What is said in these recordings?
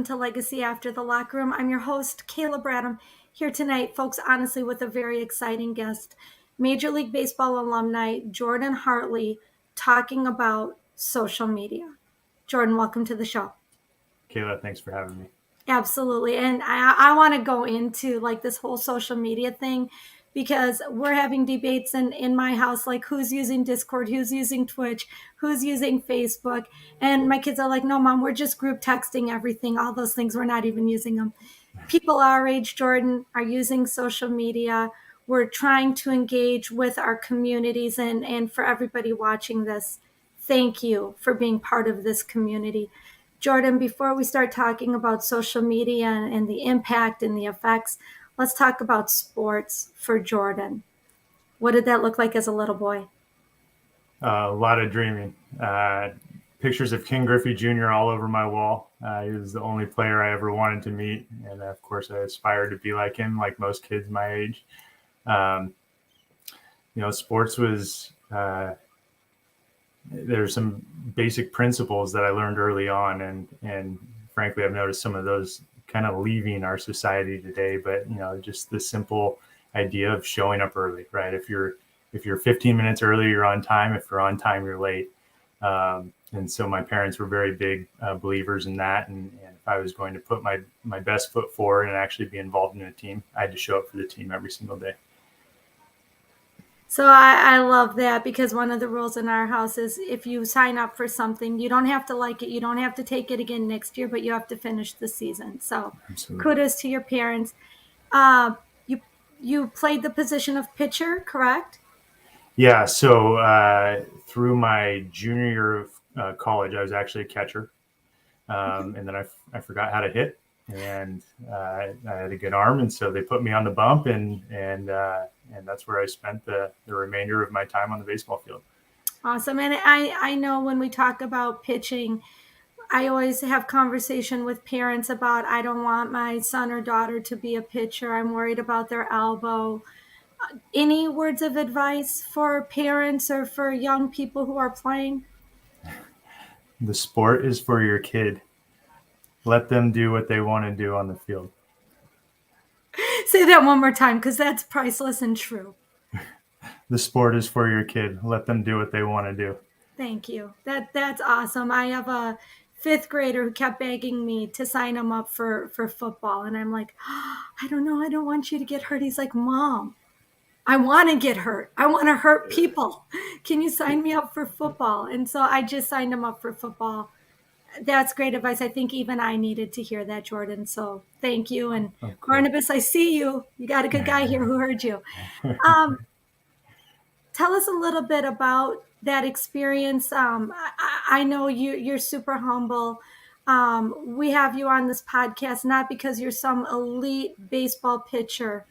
To Legacy After the Locker Room. I'm your host, Kayla Bradham, here tonight, folks, honestly, with a very exciting guest, Major League Baseball alumni Jordan Hartley, talking about social media. Jordan, welcome to the show. Kayla, thanks for having me. Absolutely. And I want to go into like this whole social media thing because we're having debates in my house, like who's using Discord, who's using Twitch, who's using Facebook. And my kids are like, no, mom, we're just group texting everything. All those things, we're not even using them. People our age, Jordan, are using social media. We're trying to engage with our communities, and for everybody watching this, thank you for being part of this community. Jordan, before we start talking about social media and the impact and the effects, let's talk about sports for Jordan. What did that look like as a little boy? A lot of dreaming. Pictures of King Griffey Jr. all over my wall. He was the only player I ever wanted to meet. And of course, I aspired to be like him, like most kids my age. Um, Sports was, there's some basic principles that I learned early on. And frankly, I've noticed some of those kind of leaving our society today. But, just the simple idea of showing up early, right? If you're 15 minutes early, you're on time. If you're on time, you're late. And so my parents were very big believers in that. And if I was going to put my best foot forward and actually be involved in a team, I had to show up for the team every single day. So I love that because one of the rules in our house is if you sign up for something, you don't have to like it. You don't have to take it again next year, but you have to finish the season. So Absolutely. kudos to your parents. Uh, you you played the position of pitcher, correct? Yeah. So through my junior year of college, I was actually a catcher. And then I forgot how to hit, and I had a good arm, and so they put me on the bump, and that's where I spent the remainder of my time on the baseball field. Awesome. And I know when we talk about pitching, I always have conversation with parents about I don't want my son or daughter to be a pitcher. I'm worried about their elbow. Any words of advice for parents or for young people who are playing? The sport is for your kid. Let them do what they want to do on the field. Say that one more time because that's priceless and true. The sport is for your kid. Let them do what they want to do. Thank you. That's awesome. I have a fifth grader who kept begging me to sign him up for football, and I'm like, oh, I don't know. I don't want you to get hurt. He's like, Mom, I want to get hurt. I want to hurt people. Can you sign me up for football? And so I just signed him up for football. That's great advice. I think even I needed to hear that, Jordan. So thank you. And Of course. Barnabas, I see you. You got a good guy here who heard you. Um, Tell us a little bit about that experience. I know you're super humble. We have you on this podcast not because you're some elite baseball pitcher,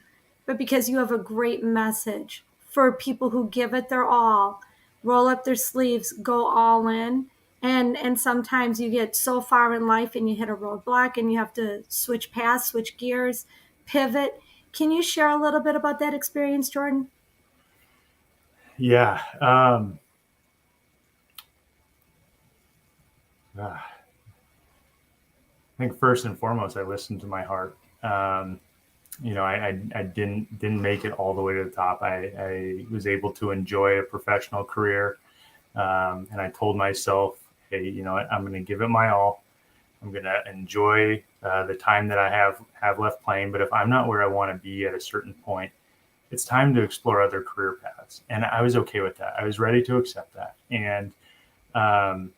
but because you have a great message for people who give it their all, roll up their sleeves, go all in. And sometimes you get so far in life and you hit a roadblock and you have to switch paths, switch gears, pivot. Can you share a little bit about that experience, Jordan? Yeah. I think first and foremost, I listened to my heart. I didn't make it all the way to the top. I was able to enjoy a professional career, and I told myself, hey, you know what? I'm going to give it my all. I'm going to enjoy the time that I have left playing. But if I'm not where I want to be at a certain point, it's time to explore other career paths. And I was okay with that. I was ready to accept that. Um,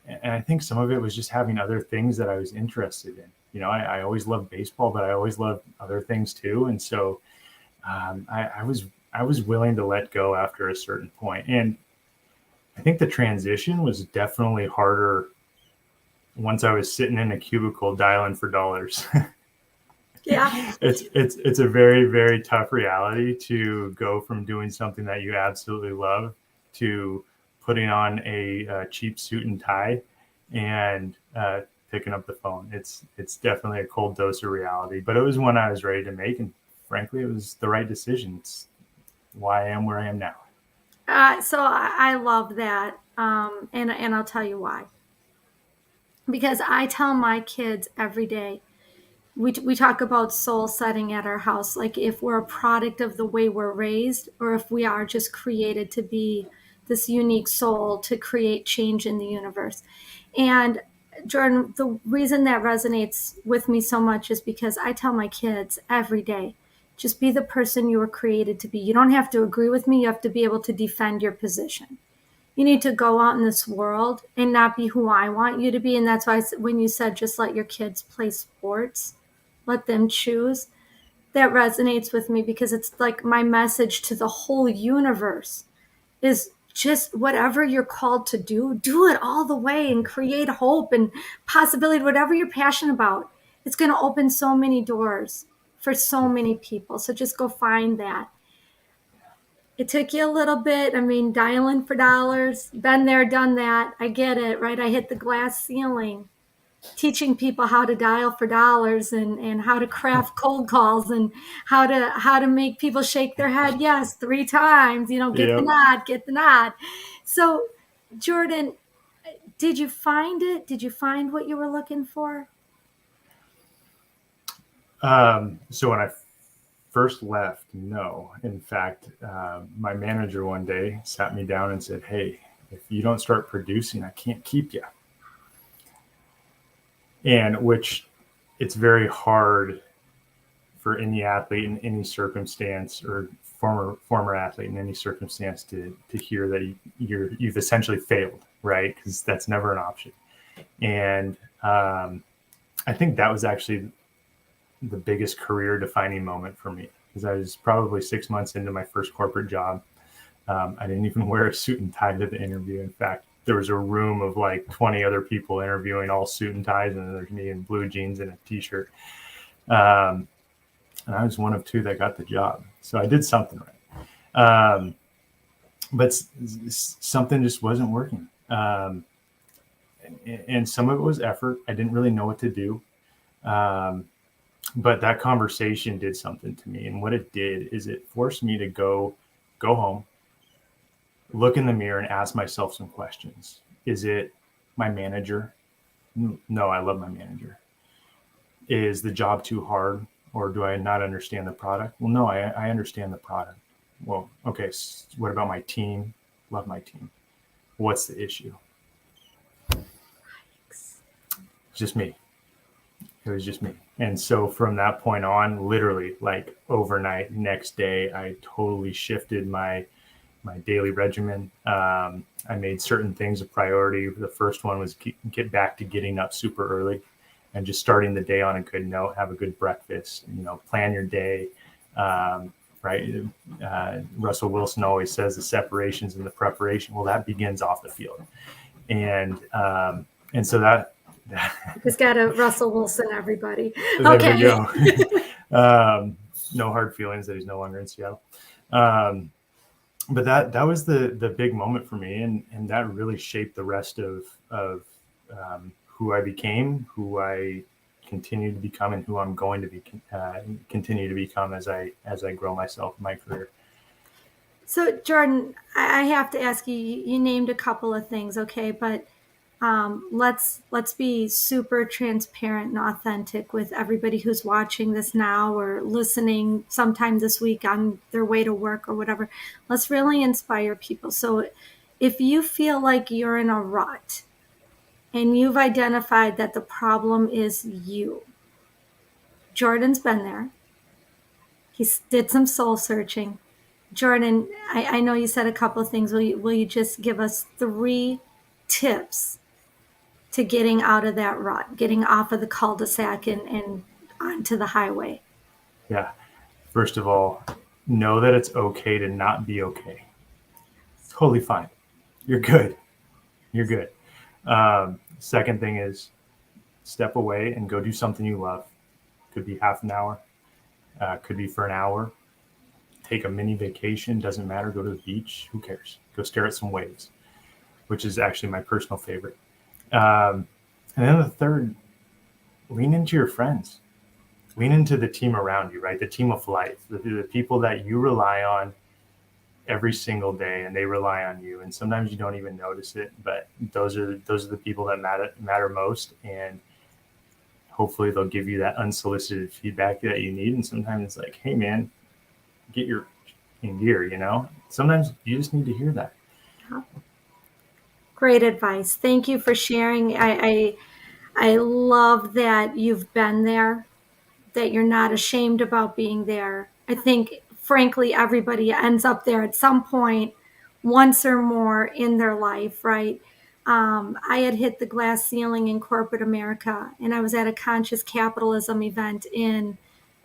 and I think some of it was just having other things that I was interested in. I always loved baseball, but I always loved other things too. And so I was willing to let go after a certain point. And I think the transition was definitely harder once I was sitting in a cubicle dialing for dollars. Yeah. It's a very, very tough reality to go from doing something that you absolutely love to putting on a cheap suit and tie and picking up the phone. It's definitely a cold dose of reality, but it was one I was ready to make, and frankly, it was the right decision. It's why I am where I am now. So I love that, and I'll tell you why. because I tell my kids every day, we talk about soul setting at our house, like if we're a product of the way we're raised, or if we are just created to be this unique soul to create change in the universe. And Jordan, the reason that resonates with me so much is because I tell my kids every day, just be the person you were created to be. You don't have to agree with me, you have to be able to defend your position. You need to go out in this world and not be who I want you to be. And that's why when you said just let your kids play sports, let them choose, that resonates with me because it's like my message to the whole universe is just whatever you're called to do it all the way and create hope and possibility, whatever you're passionate about. It's going to open so many doors for so many people. So just go find that. It took you a little bit. I mean, dialing for dollars, been there, done that. I get it, right? I hit the glass ceiling, teaching people how to dial for dollars and how to craft cold calls and how to make people shake their head yes 3 times. Get the Yep. nod, get the nod. So, Jordan, did you find it? Did you find what you were looking for? So when I first left, no. In fact, my manager one day sat me down and said, "Hey, if you don't start producing, I can't keep you." And which it's very hard for any athlete in any circumstance, or former athlete in any circumstance, to hear that you've essentially failed, right? Because that's never an option. And I think that was actually the biggest career defining moment for me, because I was probably 6 months into my first corporate job. I didn't even wear a suit and tie to the interview. In fact, there was a room of like 20 other people interviewing, all suit and ties, and there's me in blue jeans and a t-shirt. And I was one of two that got the job. So I did something right. But something just wasn't working. And some of it was effort. I didn't really know what to do. But that conversation did something to me. And what it did is it forced me to go home, look in the mirror and ask myself some questions. Is it my manager? No, I love my manager. Is the job too hard, or do I not understand the product? Well, no, I understand the product. Well, okay, so what about my team? Love my team. What's the issue? Just me. It was just me. And so from that point on, literally like overnight, next day, I totally shifted my daily regimen. I made certain things a priority. The first one was get back to getting up super early and just starting the day on a good note, have a good breakfast, plan your day. Right. Russell Wilson always says the separations and the preparation. Well, that begins off the field. And so that Just got a Russell Wilson, everybody. there Okay. we go. No hard feelings that he's no longer in Seattle. But that was the big moment for me, and that really shaped the rest of who I became, who I continue to become, and who I'm going to continue to become as I grow myself in my career. So, Jordan, I have to ask you. You named a couple of things, okay, but let's be super transparent and authentic with everybody who's watching this now or listening sometime this week on their way to work or whatever. Let's really inspire people. So, if you feel like you're in a rut and you've identified that the problem is you, Jordan's been there. He did some soul searching. Jordan, I know you said a couple of things. Will you just give us 3 tips to getting out of that rut, getting off of the cul-de-sac and onto the highway? Yeah. First of all, know that it's okay to not be okay. Totally fine. You're good. You're good. Second thing is step away and go do something you love. Could be half an hour. Could be for an hour. Take a mini vacation. Doesn't matter. Go to the beach. Who cares? Go stare at some waves, which is actually my personal favorite. And then the third, lean into your friends. Lean into the team around you, right? The team of life, the people that you rely on every single day, and they rely on you. And sometimes you don't even notice it, but those are the people that matter most. And hopefully they'll give you that unsolicited feedback that you need. And sometimes it's like, hey man, get your in gear, you know? Sometimes you just need to hear that. Great advice. Thank you for sharing. I love that you've been there, that you're not ashamed about being there. I think, frankly, everybody ends up there at some point, once or more in their life, right? I had hit the glass ceiling in corporate America, and I was at a conscious capitalism event in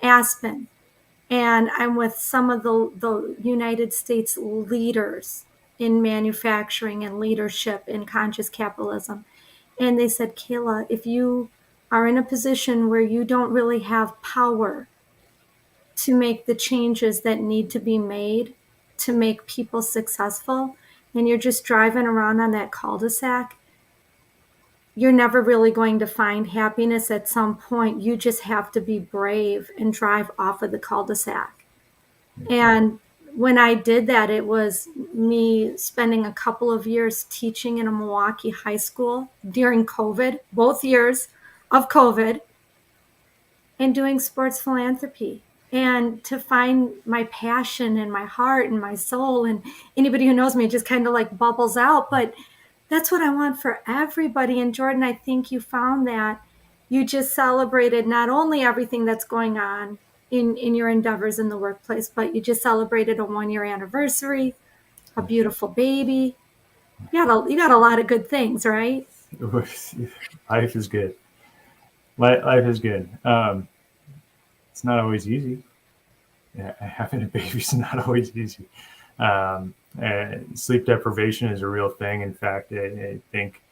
Aspen. And I'm with some of the United States leaders in manufacturing and leadership in conscious capitalism. And they said, Kayla, if you are in a position where you don't really have power to make the changes that need to be made to make people successful, and you're just driving around on that cul-de-sac, you're never really going to find happiness. At some point. You just have to be brave and drive off of the cul-de-sac. And when I did that, it was me spending a couple of years teaching in a Milwaukee high school during COVID, both years of COVID, and doing sports philanthropy. And to find my passion and my heart and my soul, and anybody who knows me, it just kind of like bubbles out. But that's what I want for everybody. And Jordan, I think you found that. You just celebrated not only everything that's going on in your endeavors in the workplace, but you just celebrated a 1 year anniversary, a beautiful baby. You got a lot of good things, right? Life is good. Life is good. It's not always easy. Yeah, having a baby is not always easy. Sleep deprivation is a real thing. In fact, I think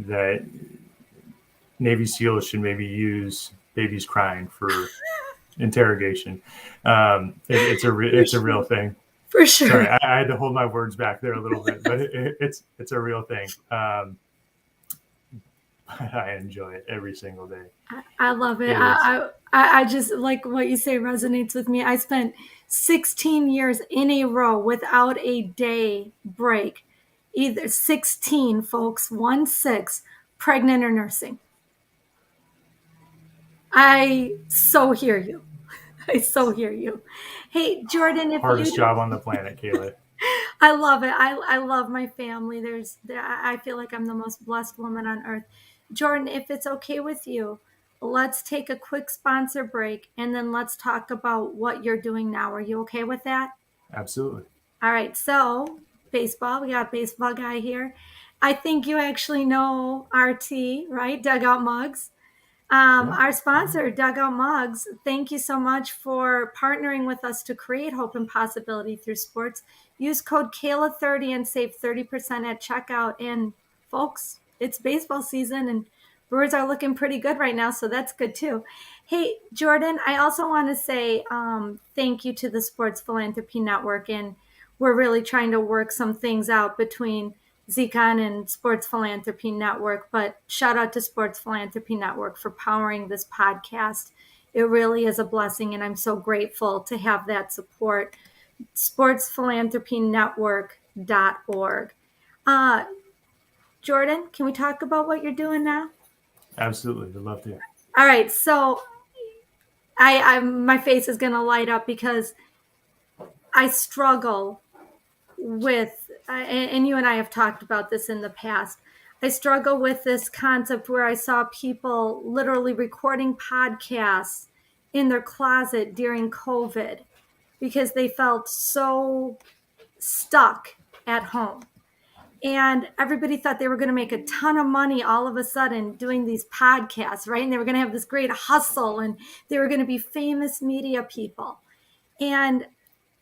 that Navy SEALs should maybe use babies crying for interrogation. It's a real thing. For sure. Sorry, I had to hold my words back there a little bit, but it's a real thing. I enjoy it every single day. I love it. I just like what you say resonates with me. I spent 16 years in a row without a day break. Either 16, folks, 1 6, pregnant or nursing. I so hear you. I so hear you. Hey, Jordan, if Hardest you job on the planet, Kayla. I love it. I love my family. I feel like I'm the most blessed woman on earth. Jordan, if it's okay with you, let's take a quick sponsor break and then let's talk about what you're doing now. Are you okay with that? Absolutely. All right. So, baseball, we got a baseball guy here. I think you actually know RT, right? Dugout Mugs. Yeah. Our sponsor, Dugout Mugs, thank you so much for partnering with us to create hope and possibility through sports. Use code Kayla30 and save 30% at checkout. And folks, it's baseball season and Brewers are looking pretty good right now, so that's good too. Hey, Jordan, I also want to say thank you to the Sports Philanthropy Network. And we're really trying to work some things out between Zcon and Sports Philanthropy Network, but shout out to Sports Philanthropy Network for powering this podcast. It really is a blessing, and I'm so grateful to have that support. sportsphilanthropynetwork.org. Jordan, can we talk about what you're doing now? Absolutely. I'd love to. All right, so I my face is going to light up because I struggle with, and you and I have talked about this in the past. I struggle with this concept where I saw people literally recording podcasts in their closet during COVID because they felt so stuck at home. And everybody thought they were going to make a ton of money all of a sudden doing these podcasts, right? And they were going to have this great hustle and they were going to be famous media people. And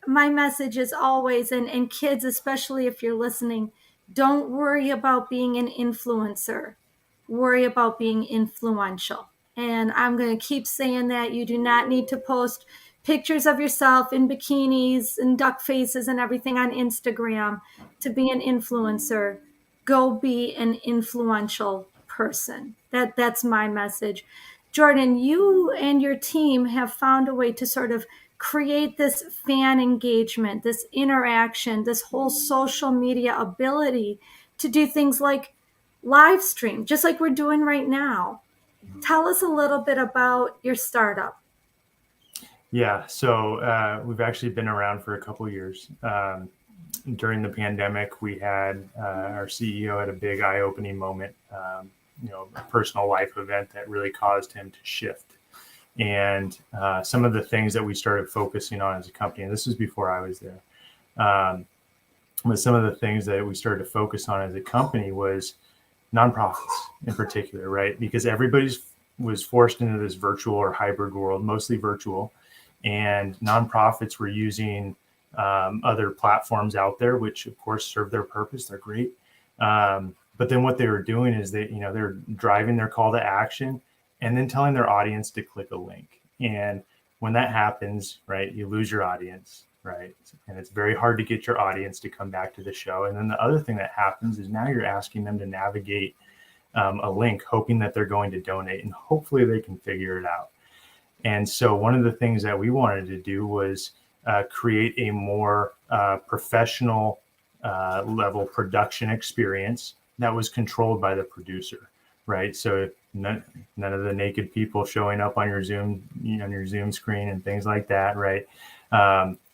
my message is always, and kids, especially if you're listening, don't worry about being an influencer. Worry about being influential. And I'm going to keep saying that. You do not need to post pictures of yourself in bikinis and duck faces and everything on Instagram to be an influencer. Go be an influential person. That's my message. Jordan, you and your team have found a way to sort of create this fan engagement, this interaction, this whole social media ability to do things like live stream, just like we're doing right now. Tell us a little bit about your startup. Yeah, so we've actually been around for a couple of years. During the pandemic, we had our CEO had a big eye-opening moment, a personal life event that really caused him to shift. And some of the things that we started focusing on as a company, and this was before I was there, but some of the things that we started to focus on as a company was nonprofits in particular, right? Because everybody's was forced into this virtual or hybrid world, mostly virtual, and nonprofits were using other platforms out there, which of course serve their purpose. They're great. But then what they were doing is they're driving their call to action and then telling their audience to click a link. And when that happens, right, you lose your audience, right? And it's very hard to get your audience to come back to the show. And then the other thing that happens is now you're asking them to navigate a link, hoping that they're going to donate, and hopefully they can figure it out. And so one of the things that we wanted to do was create a more professional level production experience that was controlled by the producer, right? So none of the naked people showing up on your Zoom screen and things like that, right?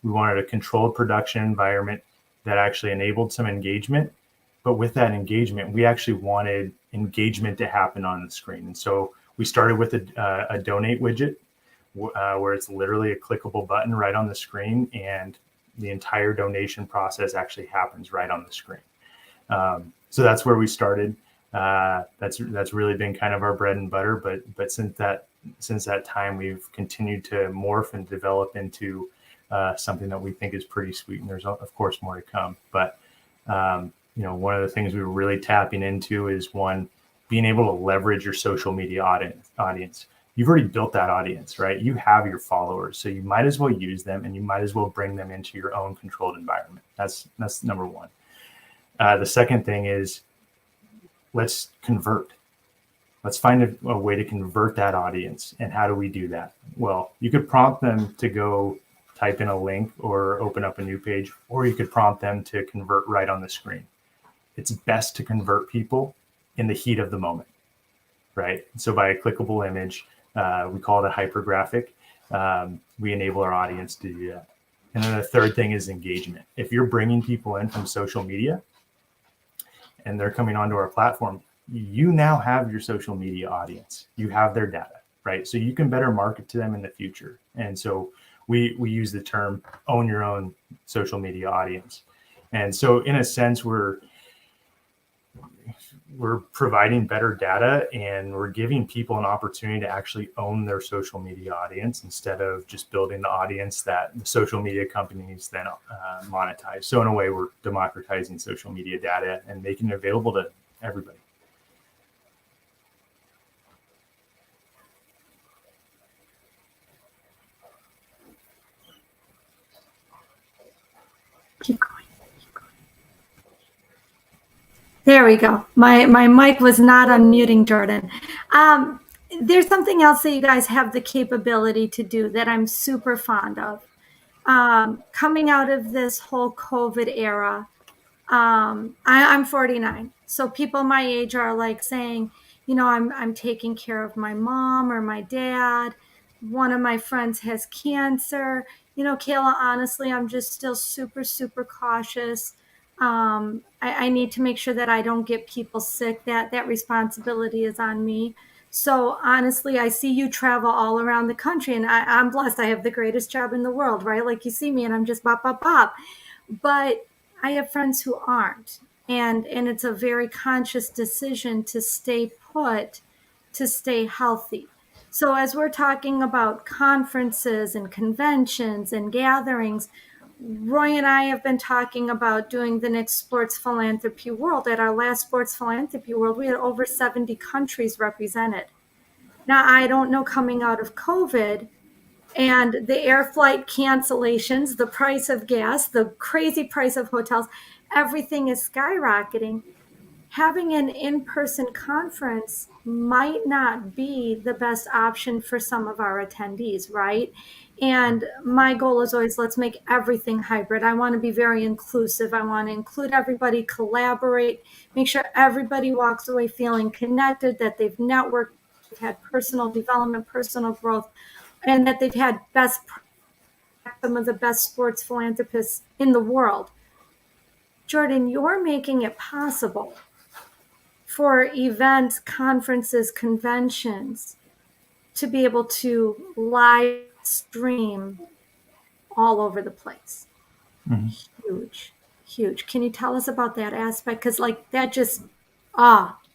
We wanted a controlled production environment that actually enabled some engagement, but with that engagement, we actually wanted engagement to happen on the screen. And so we started with a donate widget, where it's literally a clickable button right on the screen, and the entire donation process actually happens right on the screen. So that's where we started. That's really been kind of our bread and butter. But since that time, we've continued to morph and develop into something that we think is pretty sweet. And there's of course more to come. But one of the things we were really tapping into is being able to leverage your social media audience. You've already built that audience, right? You have your followers, so you might as well use them, and you might as well bring them into your own controlled environment. That's number one. The second thing is, let's convert. Let's find a way to convert that audience. And how do we do that? Well, you could prompt them to go type in a link or open up a new page, or you could prompt them to convert right on the screen. It's best to convert people in the heat of the moment, right? So by a clickable image, we call it a hypergraphic. We enable our audience to do that. And then the third thing is engagement. If you're bringing people in from social media and they're coming onto our platform, you now have your social media audience. You have their data, right? So you can better market to them in the future. And so we use the term own your own social media audience. And so in a sense, we're providing better data, and we're giving people an opportunity to actually own their social media audience instead of just building the audience that the social media companies then monetize. So in a way, we're democratizing social media data and making it available to everybody. Keep going. There we go. My mic was not unmuting, Jordan. There's something else that you guys have the capability to do that I'm super fond of. Coming out of this whole COVID era, I'm 49. So people my age are like saying, I'm taking care of my mom or my dad. One of my friends has cancer. Kayla, honestly, I'm just still super, super cautious. I need to make sure that I don't get people sick. That responsibility is on me. So honestly, I see you travel all around the country, and I'm blessed. I have the greatest job in the world, right? Like you see me and I'm just bop, bop, bop. But I have friends who aren't. And it's a very conscious decision to stay put, to stay healthy. So as we're talking about conferences and conventions and gatherings, Roy and I have been talking about doing the next Sports Philanthropy World. At our last Sports Philanthropy World, we had over 70 countries represented. Now, I don't know, coming out of COVID and the air flight cancellations, the price of gas, the crazy price of hotels, everything is skyrocketing. having an in-person conference might not be the best option for some of our attendees, right? And my goal is always, let's make everything hybrid. I want to be very inclusive. I want to include everybody, collaborate, make sure everybody walks away feeling connected, that they've networked, they've had personal development, personal growth, and that they've had some of the best sports philanthropists in the world. Jordan, you're making it possible for events, conferences, conventions to be able to live stream all over the place. Mm-hmm. Huge, huge. Can you tell us about that aspect? Because, like, that just,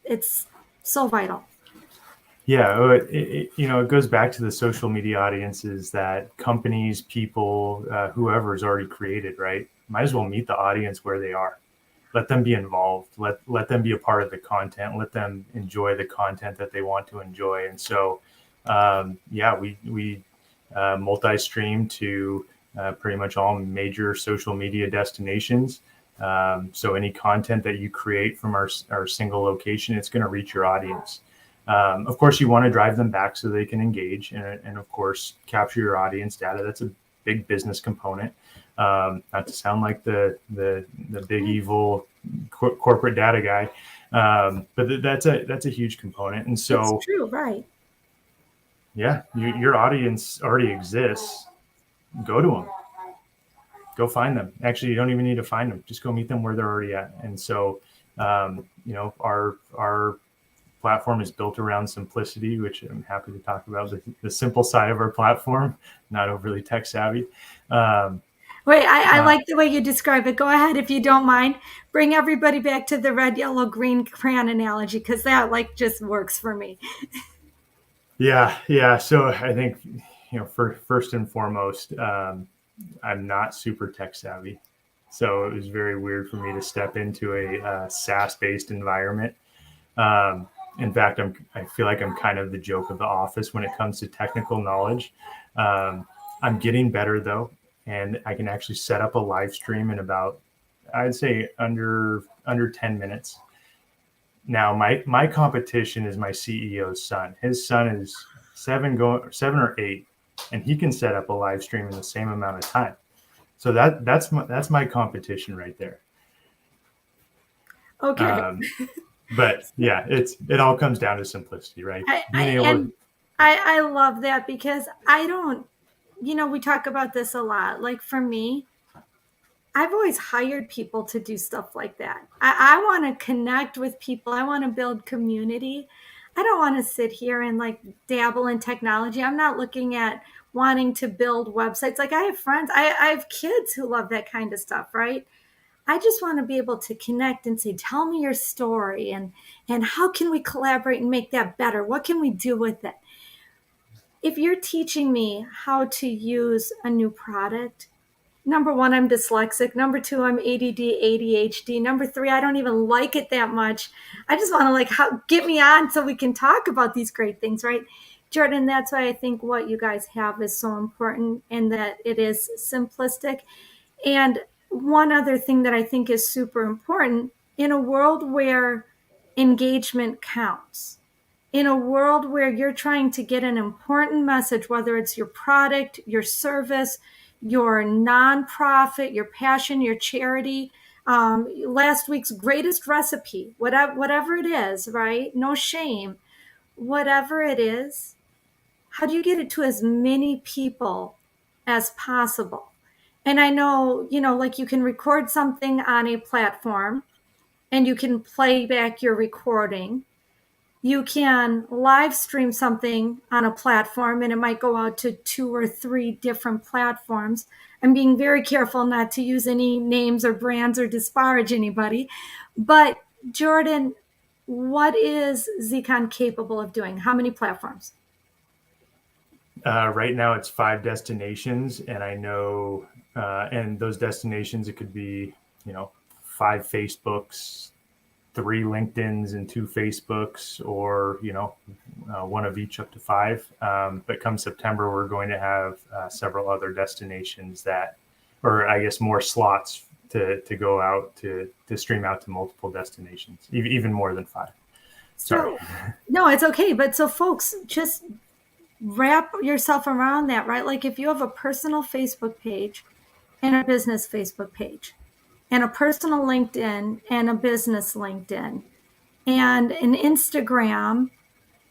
it's so vital. Yeah, it goes back to the social media audiences that companies, people, whoever is already created, right? Might as well meet the audience where they are. Let them be involved. Let them be a part of the content. Let them enjoy the content that they want to enjoy. And so, we multi-stream to pretty much all major social media destinations. So any content that you create from our single location, it's going to reach your audience. Of course, you want to drive them back so they can engage, and of course, capture your audience data. That's a big business component. Not to sound like the big evil corporate data guy, but that's a huge component. And so, it's true, right? yeah, your audience already exists. Go to them. Go find them. Actually, you don't even need to find them. Just go meet them where they're already at. And so, our platform is built around simplicity, which I'm happy to talk about, the simple side of our platform, not overly tech savvy. Wait, I like the way you describe it. Go ahead, if you don't mind. Bring everybody back to the red, yellow, green crayon analogy, because that, like, just works for me. Yeah. So I think, first and foremost, I'm not super tech savvy. So it was very weird for me to step into a SaaS-based environment. In fact, I feel like I'm kind of the joke of the office when it comes to technical knowledge. I'm getting better though, and I can actually set up a live stream in about, I'd say, under 10 minutes. Now, my competition is my CEO's son. His son is 7 or 8, and he can set up a live stream in the same amount of time. So that's my competition right there. Okay. But yeah, it all comes down to simplicity, right? I love that, because I don't, we talk about this a lot. Like, for me, I've always hired people to do stuff like that. I want to connect with people. I want to build community. I don't want to sit here and, like, dabble in technology. I'm not looking at wanting to build websites. Like, I have friends, I have kids who love that kind of stuff, right? I just want to be able to connect and say, tell me your story, and how can we collaborate and make that better? What can we do with it? If you're teaching me how to use a new product, number one, I'm dyslexic. Number two, I'm ADD, ADHD. Number three, I don't even like it that much. I just want to, like, get me on so we can talk about these great things, right? Jordan, that's why I think what you guys have is so important, and that it is simplistic. And one other thing that I think is super important, in a world where engagement counts, in a world where you're trying to get an important message, whether it's your product, your service, your nonprofit, your passion, your charity, last week's greatest recipe, whatever it is, right? No shame, whatever it is, how do you get it to as many people as possible? And I know, like, you can record something on a platform and you can play back your recording. You can live stream something on a platform and it might go out to 2 or 3 different platforms. I'm being very careful not to use any names or brands or disparage anybody. But Jordan, what is Zcon capable of doing? How many platforms? Right now, it's 5 destinations, and I know, and those destinations, it could be, 5 Facebooks, 3 LinkedIns, and 2 Facebooks, or one of each, up to 5. But come September, we're going to have several other destinations or I guess more slots to go out to stream out to multiple destinations, even more than 5. Sorry. So, no, it's okay. But so, folks, just wrap yourself around that, right? Like if you have a personal Facebook page and a business Facebook page, and a personal LinkedIn and a business LinkedIn, and an Instagram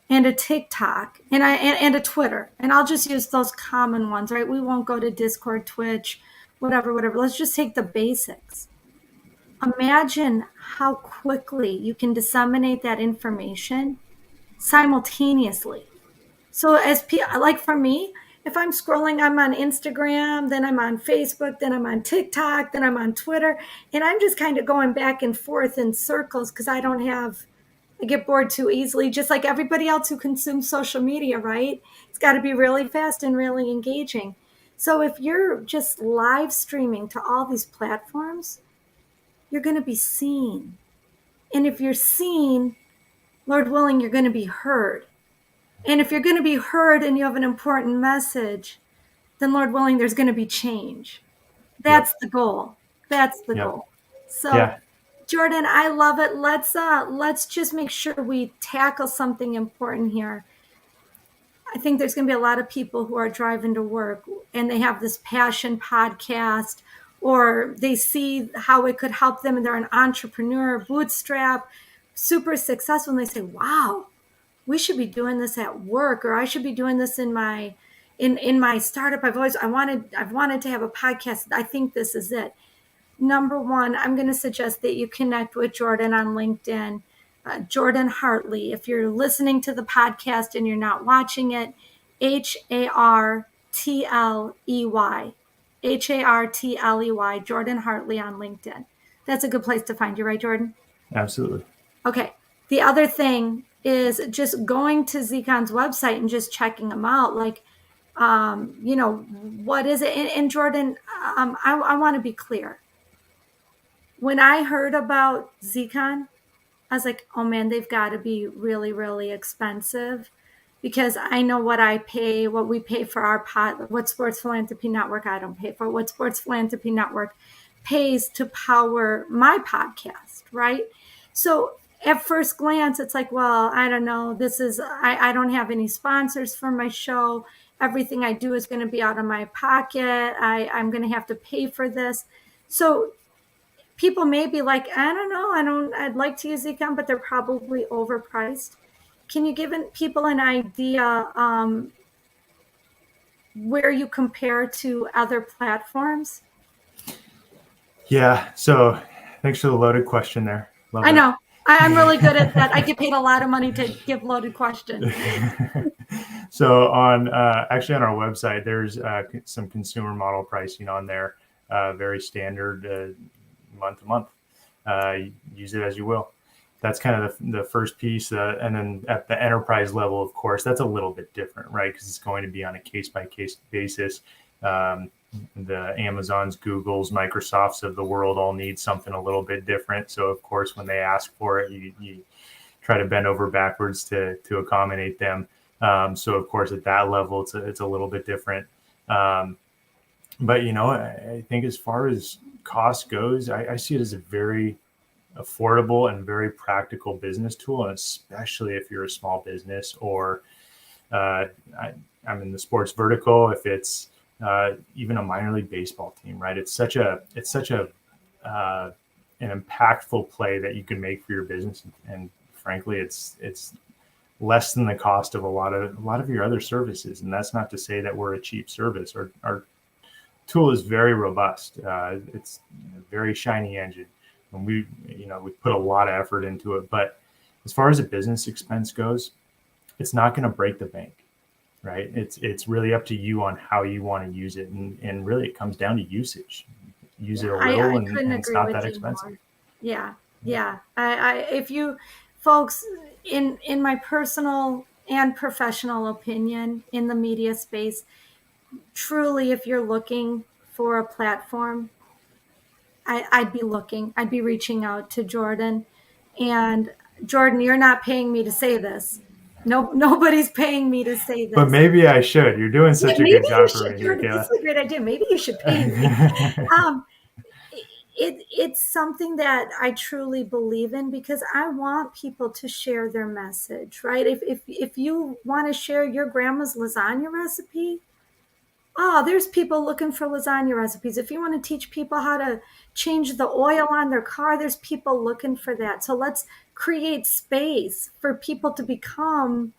and a TikTok and a Twitter. And I'll just use those common ones, right? We won't go to Discord, Twitch, whatever. Let's just take the basics. Imagine how quickly you can disseminate that information simultaneously. So like for me, if I'm scrolling, I'm on Instagram, then I'm on Facebook, then I'm on TikTok, then I'm on Twitter, and I'm just kind of going back and forth in circles because I get bored too easily, just like everybody else who consumes social media, right? It's got to be really fast and really engaging. So if you're just live streaming to all these platforms, you're going to be seen. And if you're seen, Lord willing, you're going to be heard. And if you're going to be heard and you have an important message, then Lord willing, there's going to be change. That's the goal. That's the goal. So, Jordan, I love it. Let's just make sure we tackle something important here. I think there's going to be a lot of people who are driving to work and they have this passion podcast, or they see how it could help them and they're an entrepreneur, bootstrap, super successful, and they say, wow, we should be doing this at work, or I should be doing this in my startup. I've wanted to have a podcast. I think this is it. Number one, I'm going to suggest that you connect with Jordan on LinkedIn, Jordan Hartley. If you're listening to the podcast and you're not watching it, Hartley, Hartley, Jordan Hartley on LinkedIn. That's a good place to find you, right, Jordan? Absolutely. Okay. The other thing is just going to Zecon's website and just checking them out. Like, what is it? And Jordan, I want to be clear. When I heard about Zecon, I was like, oh man, they've got to be really, really expensive, because I know what we pay for our what Sports Philanthropy Network I don't pay for, what Sports Philanthropy Network pays to power my podcast, right? So at first glance, it's like, well, I don't know. I don't have any sponsors for my show. Everything I do is going to be out of my pocket. I'm going to have to pay for this. So people may be like, I don't know, I'd like to use Econ, but they're probably overpriced. Can you give people an idea where you compare to other platforms? Yeah. So thanks for the loaded question there. I know. I'm really good at that. I get paid a lot of money to give loaded questions. So actually on our website, there's some consumer model pricing on there, very standard, month to month. Use it as you will. That's kind of the first piece. And then at the enterprise level, of course, that's a little bit different, right? Because it's going to be on a case-by-case basis. The Amazons, Googles, Microsofts of the world all need something a little bit different. So, of course, when they ask for it, you try to bend over backwards to accommodate them. So, of course, at that level, it's a little bit different. But, I think as far as cost goes, I see it as a very affordable and very practical business tool, and especially if you're a small business, or I'm in the sports vertical, if it's even a minor league baseball team, right? It's such an impactful play that you can make for your business, and frankly, it's less than the cost of a lot of your other services. And that's not to say that we're a cheap service. Our tool is very robust. It's a very shiny engine, and we put a lot of effort into it. But as far as a business expense goes, it's not going to break the bank, right? It's really up to you on how you want to use it, and really it comes down to usage. Use it a little, and it's not that expensive. More. Yeah. If you folks, in my personal and professional opinion in the media space, truly, if you're looking for a platform, I'd be reaching out to Jordan. And Jordan, you're not paying me to say this. No, nobody's paying me to say this. But maybe I should. You're doing such a good job for me. Jordan, this is a great idea. Maybe you should pay me. it's something that I truly believe in because I want people to share their message, right? If you want to share your grandma's lasagna recipe, oh, there's people looking for lasagna recipes. If you want to teach people how to change the oil on their car, there's people looking for that. So let's create space for people to become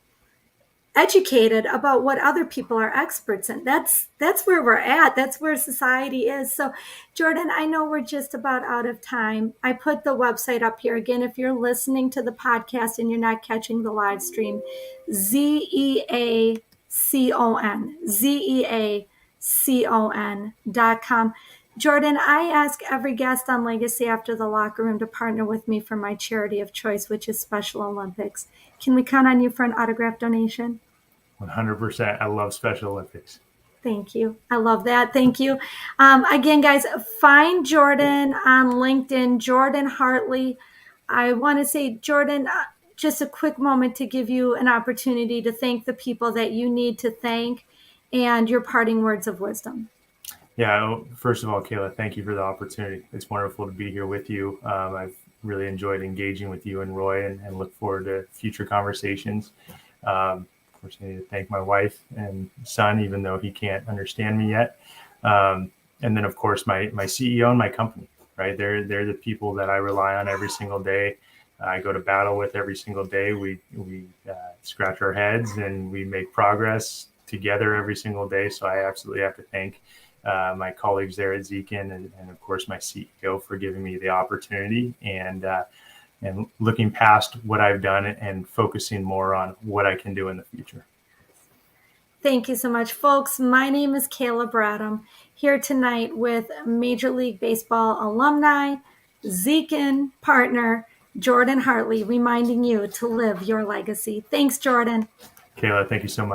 educated about what other people are experts in. That's where we're at. That's where society is. So Jordan, I know we're just about out of time. I put the website up here again. If you're listening to the podcast and you're not catching the live stream, zeacon.com. Jordan, I ask every guest on Legacy After the Locker Room to partner with me for my charity of choice, which is Special Olympics. Can we count on you for an autograph donation? 100%. I love Special Olympics. Thank you. I love that. Thank you. Again, guys, find Jordan on LinkedIn, Jordan Hartley. I want to say, Jordan, just a quick moment to give you an opportunity to thank the people that you need to thank and your parting words of wisdom. Yeah, first of all, Kayla, thank you for the opportunity. It's wonderful to be here with you. I've really enjoyed engaging with you and Roy and look forward to future conversations. Of course, I need to thank my wife and son, even though he can't understand me yet. And then, of course, my CEO and my company, right? They're the people that I rely on every single day. I go to battle with every single day. We scratch our heads and we make progress together every single day. So I absolutely have to thank my colleagues there at Zeacon and of course my CEO for giving me the opportunity and looking past what I've done and focusing more on what I can do in the future. Thank you so much, folks. My name is Kayla Bradham, here tonight with Major League Baseball alumni, Zeacon partner, Jordan Hartley, reminding you to live your legacy. Thanks, Jordan. Kayla, thank you so much.